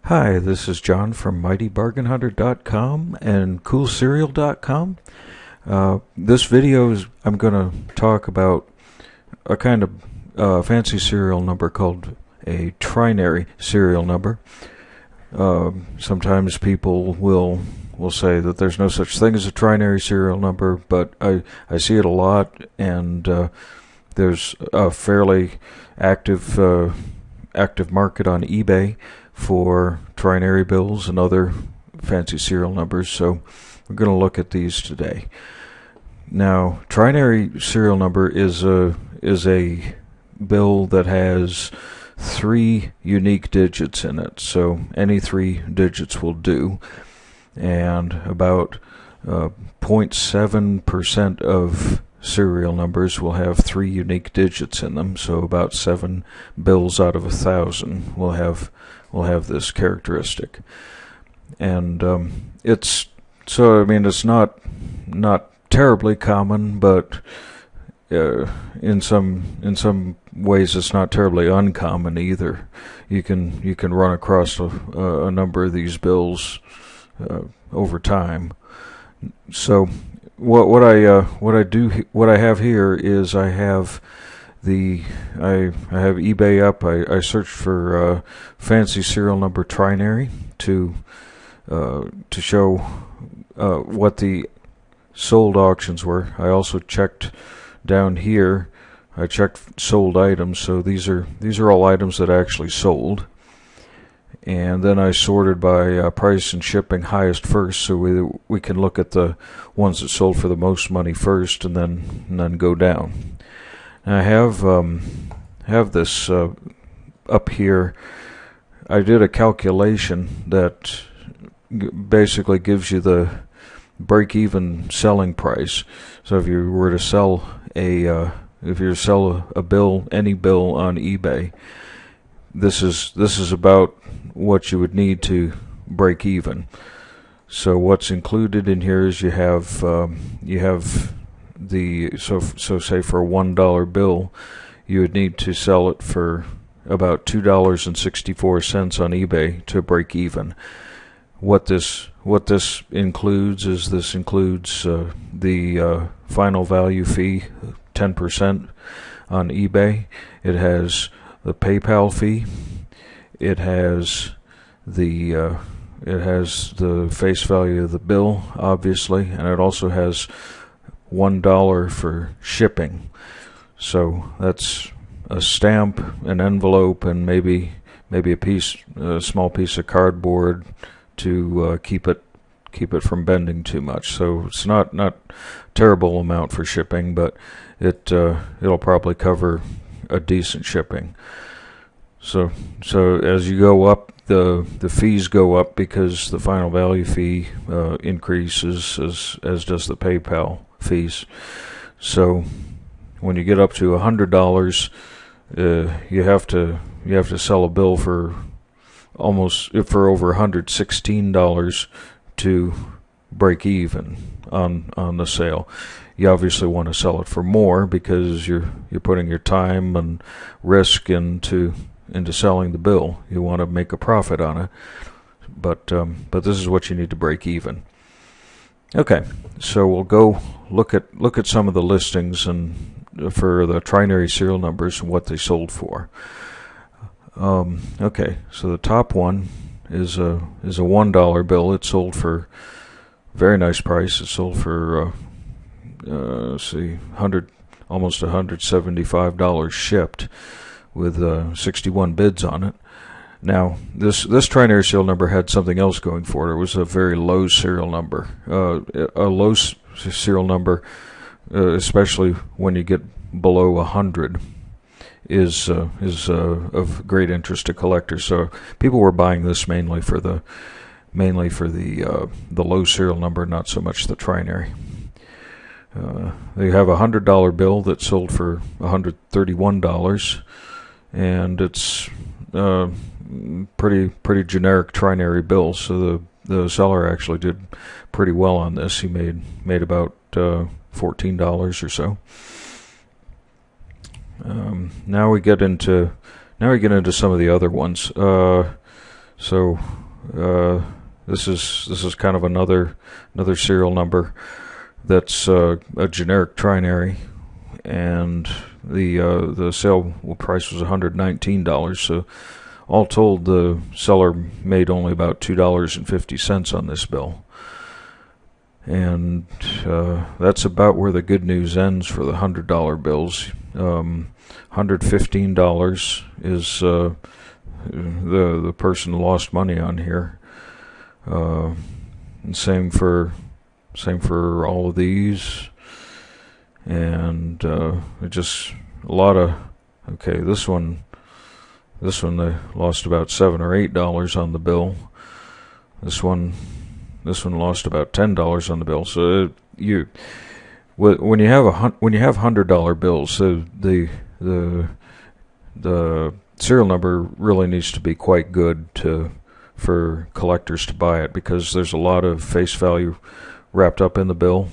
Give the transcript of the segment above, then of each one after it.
Hi, this is John from MightyBargainHunter.com and CoolCereal.com. This video I'm going to talk about a kind of fancy serial number called a trinary serial number. Sometimes people will say that there's no such thing as a trinary serial number, but I see it a lot, and there's a fairly active market on eBay for trinary bills and other fancy serial numbers, so we're going to look at these today. Now, trinary serial number is a bill that has 3 unique digits in it, so any 3 digits will do, and about 0.7% of serial numbers will have 3 unique digits in them, so about 7 bills out of 1,000 will have this characteristic. And it's not terribly common, but in some ways it's not terribly uncommon either. You can run across a number of these bills over time. So what I have here is I have eBay up. I searched for fancy serial number trinary to show what the sold auctions were. I also checked down here. I checked sold items, so these are all items that actually sold. And then I sorted by price and shipping highest first, so we can look at the ones that sold for the most money first, and then go down. And I have this up here. I did a calculation that basically gives you the break-even selling price. So if you were to sell a bill, any bill on eBay, this is about what you would need to break even. So what's included in here is you have say for a $1 bill, you would need to sell it for about $2.64 on eBay to break even. What this includes is the final value fee, 10% on eBay. It has the PayPal fee. It has the face value of the bill, obviously, and it also has $1 for shipping. So that's a stamp, an envelope, and maybe a small piece of cardboard to keep it from bending too much. So it's not terrible amount for shipping, but it'll probably cover a decent shipping. So as you go up, the fees go up because the final value fee increases as does the PayPal fees. So when you get up to $100, you have to sell a bill for over $116 to break even on the sale. You obviously want to sell it for more because you're putting your time and risk into selling the bill. You want to make a profit on it, but this is what you need to break even. Okay, so we'll go look at some of the listings and for the trinary serial numbers and what they sold for. Okay, so the top one is a $1 bill. It sold for a very nice price. It sold for almost $175 shipped, with 61 bids on it. Now, this trinary serial number had something else going for it. It was a very low serial number. A low serial number, especially when you get below 100, is of great interest to collectors. So people were buying this mainly for the low serial number, not so much the trinary. They have a $100 bill that sold for $131. And it's pretty generic trinary bill. So the seller actually did pretty well on this. He made about $14 or so. Now we get into some of the other ones. So this is kind of another serial number that's a generic trinary, and the sale price was $119. So all told, the seller made only about $2.50 on this bill. And that's about where the good news ends for the $100 bills. $115 is the person lost money on here. And same for all of these. And it just a lot of This one they lost about $7 or $8 on the bill. This one lost about $10 on the bill. So when you have $100 bills, so the serial number really needs to be quite good for collectors to buy it, because there's a lot of face value wrapped up in the bill,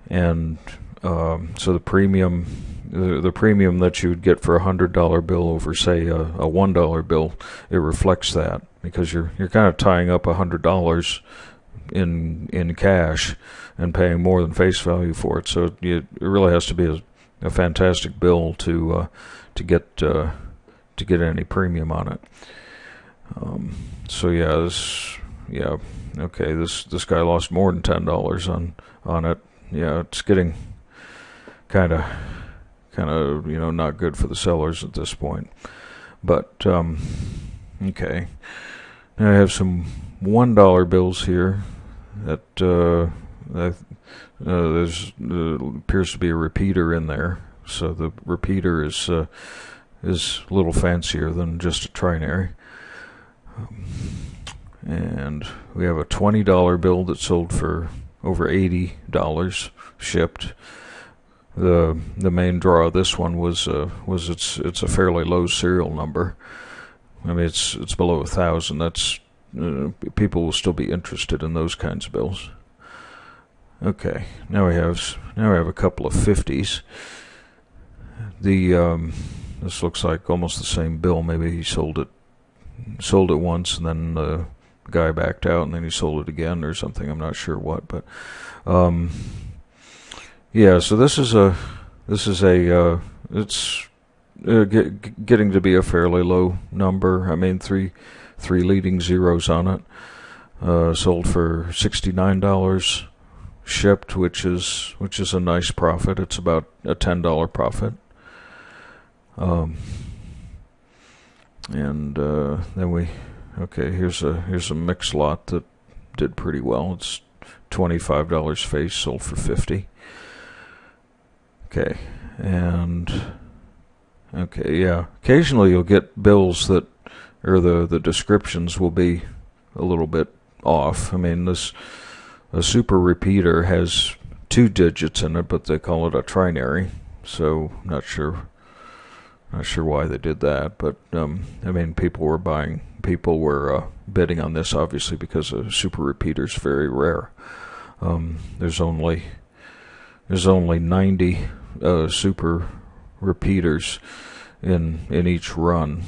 and so the premium that you would get for a $100 bill over, say, a $1 bill, it reflects that, because you're kind of tying up $100 in cash and paying more than face value for it. So it really has to be a fantastic bill to get any premium on it. So this guy lost more than $10 on it. Yeah, it's getting kind of not good for the sellers at this point. But okay, now I have some $1 bills here that there's appears to be a repeater in there. So the repeater is a little fancier than just a trinary. And we have a $20 bill that sold for over $80 shipped. The main draw of this one was it's a fairly low serial number. I mean, it's below 1,000. That's people will still be interested in those kinds of bills. Okay, now we have a couple of 50s. This looks like almost the same bill. Maybe he sold it once, and then the guy backed out, and then he sold it again or something. I'm not sure what, but so this is it's getting to be a fairly low number. I mean, three leading zeros on it. Sold for $69 shipped, which is a nice profit. It's about a $10 profit. And then here's a mix lot that did pretty well. It's $25 face, sold for $50. Okay, occasionally you'll get bills that, or the descriptions will be a little bit off. I mean, a super repeater has 2 digits in it, but they call it a trinary, so not sure why they did that, but I mean, people were bidding on this, obviously, because a super repeater is very rare. There's only 90 super repeaters in each run,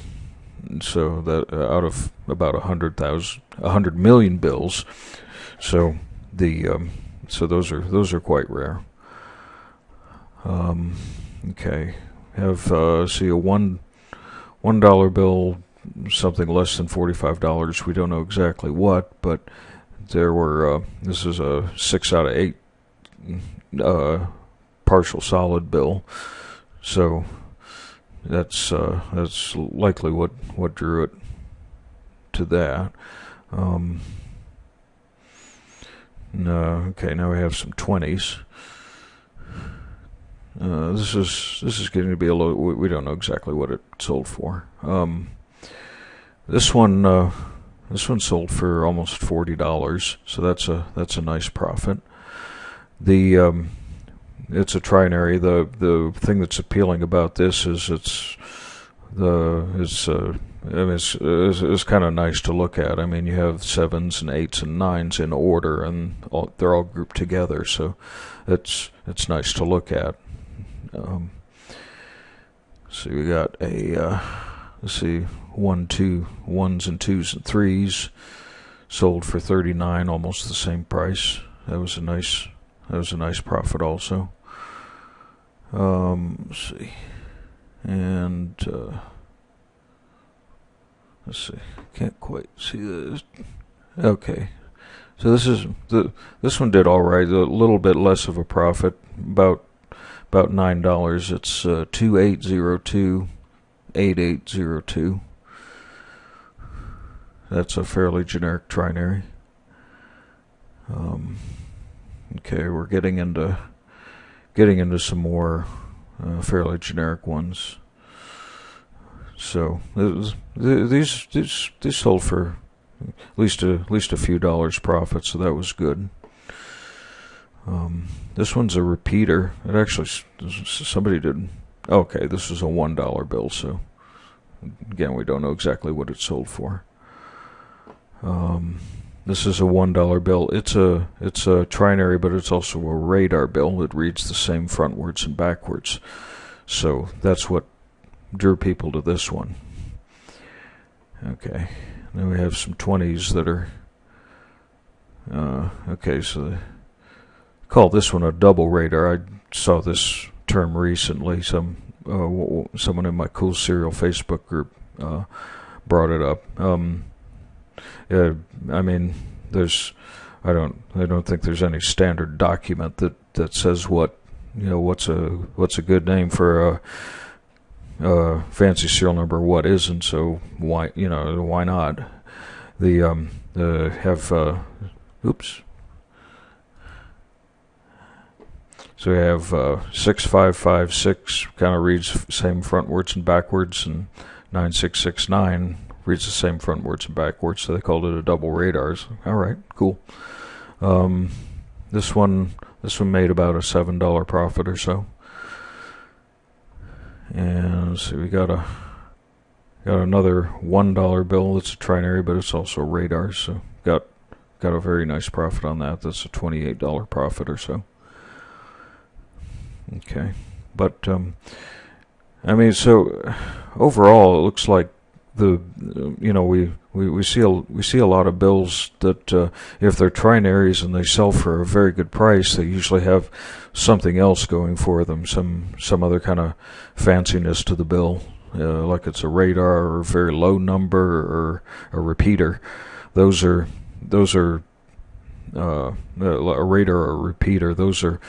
so that out of about 100 million bills, so those are quite rare. Okay. Have a $1 bill, something less than $45. We don't know exactly what, but there were this is a 6 out of 8 partial solid bill, so that's likely what drew it to that. Now we have some 20s. This is getting to be a low. We don't know exactly what it sold for. This one sold for almost $40, so that's a nice profit. It's a trinary. The thing that's appealing about this is it's kind of nice to look at. I mean, you have 7s and 8s and 9s in order, and they're all grouped together, so it's nice to look at. So we got let's see, ones and twos and threes, sold for 39, almost the same price. That was a nice profit also. Let's see, and let's see, can't quite see this. Okay, so this one did all right. A little bit less of a profit, about $9. It's 28028802. That's a fairly generic trinary. Okay, we're getting into some more fairly generic ones. So these sold for at least a few dollars profit, so that was good. This one's a repeater. It actually, somebody did. Okay, this is a $1 bill, so again, we don't know exactly what it sold for. This is a $1 bill. It's a trinary, but it's also a radar bill. It reads the same frontwards and backwards. So that's what drew people to this one. Okay, then we have some 20s that are okay, so they call this one a double radar. I saw this term recently. Someone in my Cool Cereal Facebook group brought it up. I mean, I don't think there's any standard document that says what's a good name for a fancy serial number, what isn't. So why not? So we have 6556 kind of reads same frontwards and backwards, and 9669 reads the same frontwards and backwards, so they called it a double radar. All right, cool. This one made about a $7 profit or so. And let's see, we got another $1 bill. It's a trinary, but it's also radar, so got a very nice profit on that. That's a $28 profit or so. Okay, but I mean, so overall, it looks like we see a lot of bills that if they're trinaries and they sell for a very good price, they usually have something else going for them, some other kind of fanciness to the bill, like it's a radar or a very low number or a repeater. Those are a radar or a repeater. Those are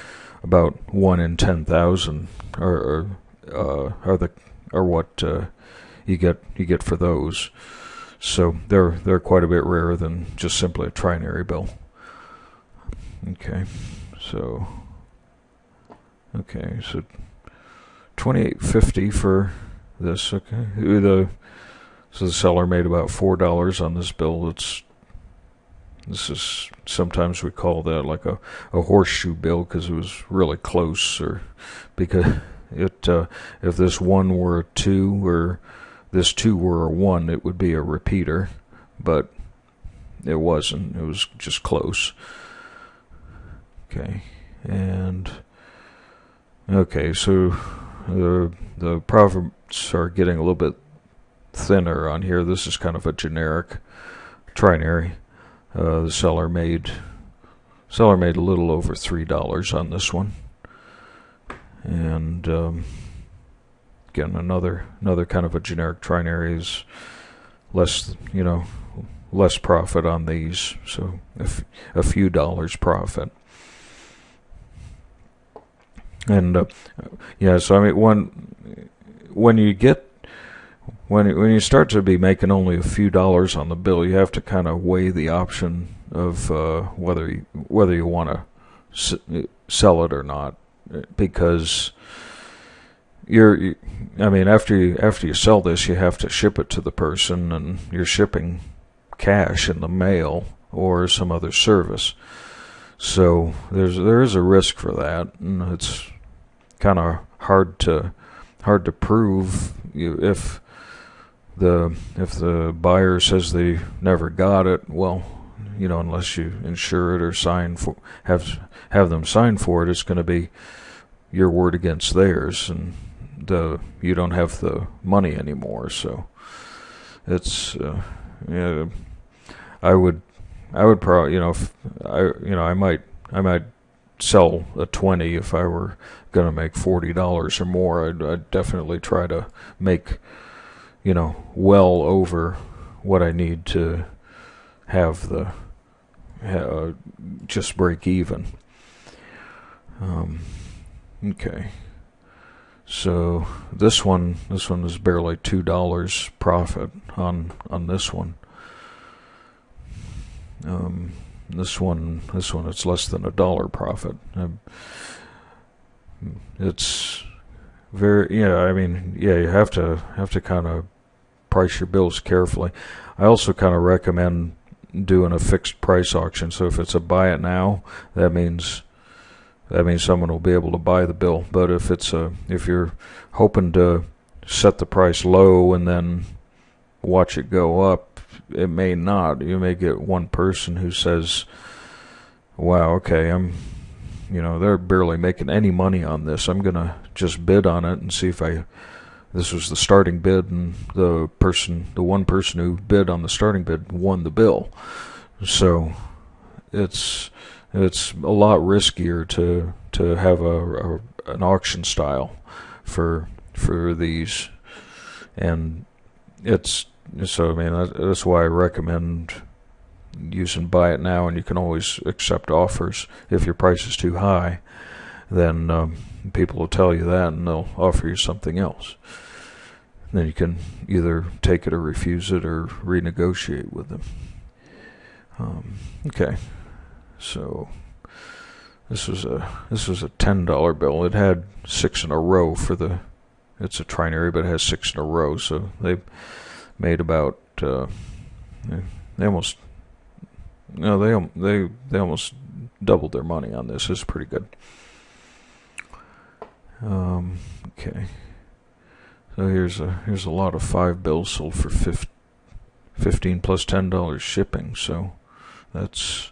about 1 in 10,000 are what you get for those. So they're quite a bit rarer than just simply a trinary bill. Okay, so $28.50 for this. Okay, so the seller made about $4 on this bill. This is, sometimes we call that like a horseshoe bill because it was really close, or because if this 1 were a 2 or this 2 were a 1, it would be a repeater, but it wasn't. It was just close. Okay, so the profits are getting a little bit thinner on here. This is kind of a generic trinary. The seller made a little over $3 on this one, and again, another kind of a generic trinary is less profit on these, so a few dollars profit. And so I mean, when you start to be making only a few dollars on the bill, you have to kind of weigh the option of whether you want to sell it or not, because after you sell this, you have to ship it to the person, and you're shipping cash in the mail or some other service. So there is a risk for that, and it's kind of hard to prove if the buyer says they never got it. Well, unless you insure it or have them sign for it, it's going to be your word against theirs, and you don't have the money anymore. So it's yeah, I would probably, if I might sell a 20 if I were going to make $40 or more. I'd definitely try to make, well over what I need to have the just break even. Okay, so this one is barely $2 profit on this one. This one it's less than $1 profit. It's very, you have to kind of price your bills carefully. I also kind of recommend doing a fixed price auction. So if it's a buy it now, that means someone will be able to buy the bill. But if you're hoping to set the price low and then watch it go up, it may not. You may get one person who says, wow, okay, they're barely making any money on this. I'm going to just bid on it and see if this was the starting bid, and the one person who bid on the starting bid won the bill. So it's a lot riskier to have an auction style for these, and that's why I recommend using buy it now, and you can always accept offers. If your price is too high, then people will tell you that, and they'll offer you something else. Then you can either take it or refuse it or renegotiate with them. Okay, so this was a $10 bill. It had 6 in a row it's a trinary, but it has 6 in a row. So they made about they almost doubled their money on this. It's pretty good. Okay, so here's a lot of 5 bills sold for $15 plus $10 shipping. So that's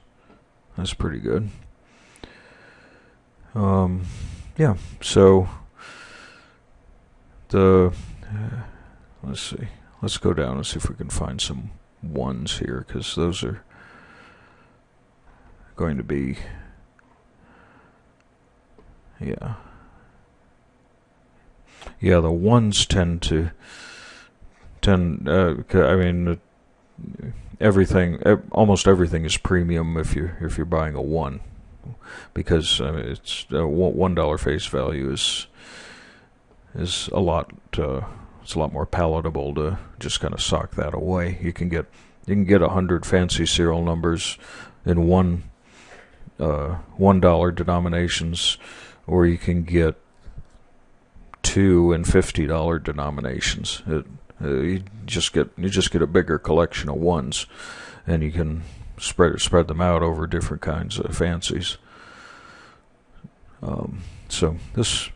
pretty good. Yeah. So let's see. Let's go down and see if we can find some ones here, because those are going to be, yeah, the ones tend almost everything is premium if you're buying a 1, because it's $1 face value is a lot. It's a lot more palatable to just kind of sock that away. You can get 100 fancy serial numbers in $1 denominations, or you can get 2 in $50 denominations. You just get a bigger collection of ones, and you can spread them out over different kinds of fancies. So this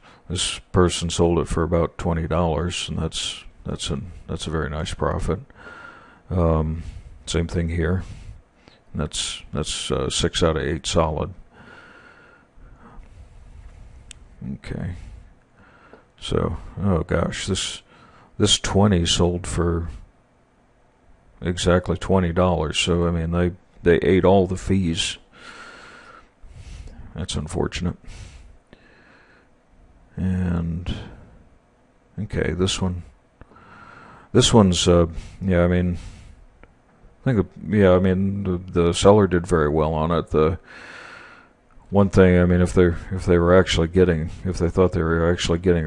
person sold it for about $20, and that's a very nice profit. Same thing here. That's 6 out of 8 solid. Okay. So, oh gosh, this 20 sold for exactly $20. So they ate all the fees. That's unfortunate. And okay, this one's the seller did very well on it. The one thing, if they thought they were actually getting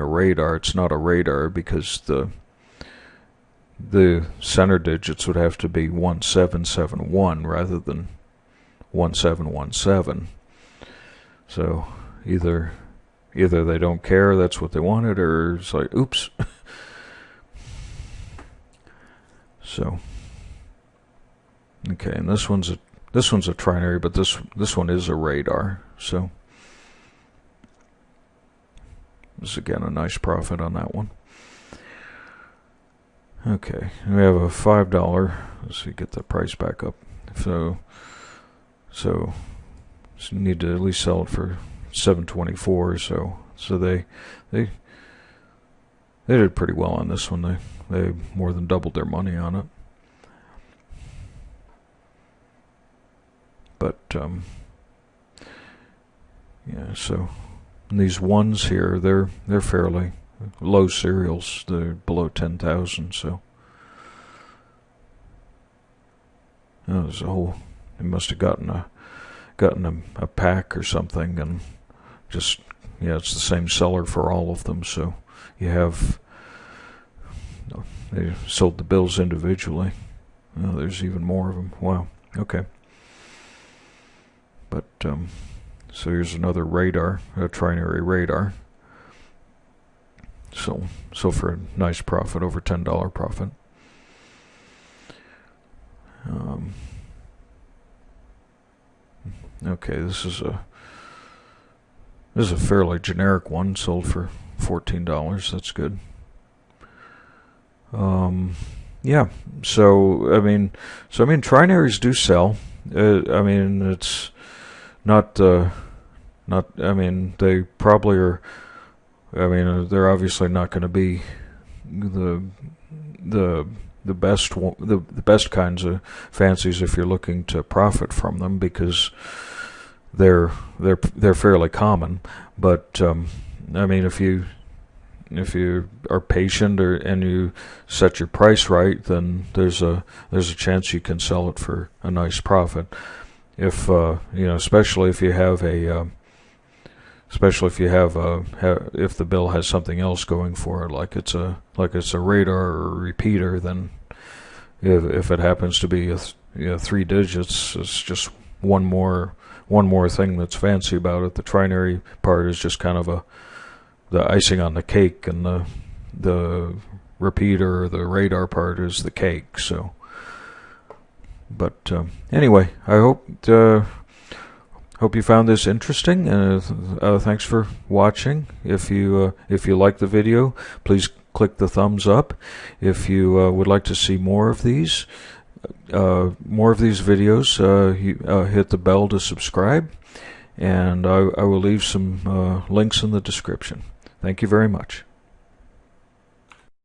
a radar, it's not a radar, because the center digits would have to be 1771 rather than 1717. So either they don't care, that's what they wanted, or it's like, oops. So okay, and this one's a trinary, but this one is a radar. So this is again a nice profit on that one. Okay, we have a $5. Let's see, get the price back up. So you need to at least sell it for $7.24. So they did pretty well on this one. They more than doubled their money on it. But yeah, so these ones here, they're fairly low serials. They're below 10,000. So there's a whole. They must have gotten a pack or something, and just it's the same seller for all of them. So you have. No, they sold the bills individually. There's even more of them. Wow. Okay. But so here's another radar, a Trinary radar. So for a nice profit, over $10 profit. Okay, this is a fairly generic one, sold for $14. That's good. Yeah. So I mean, trinaries do sell. I mean, it's not. I mean, they probably are. I mean, they're obviously not going to be the best kinds of fancies if you're looking to profit from them, because they're fairly common. But I mean, if you are patient and you set your price right, then there's a chance you can sell it for a nice profit. If especially if you have if the bill has something else going for it, like it's a radar or a repeater, then if it happens to be 3 digits, it's just one more thing that's fancy about it. The trinary part is just kind of the icing on the cake, and the repeater or the radar part is the cake. So, but anyway, I hope you found this interesting, and thanks for watching. If you like the video, please click the thumbs up. If you would like to see more of these videos, hit the bell to subscribe, and I will leave some links in the description. Thank you very much.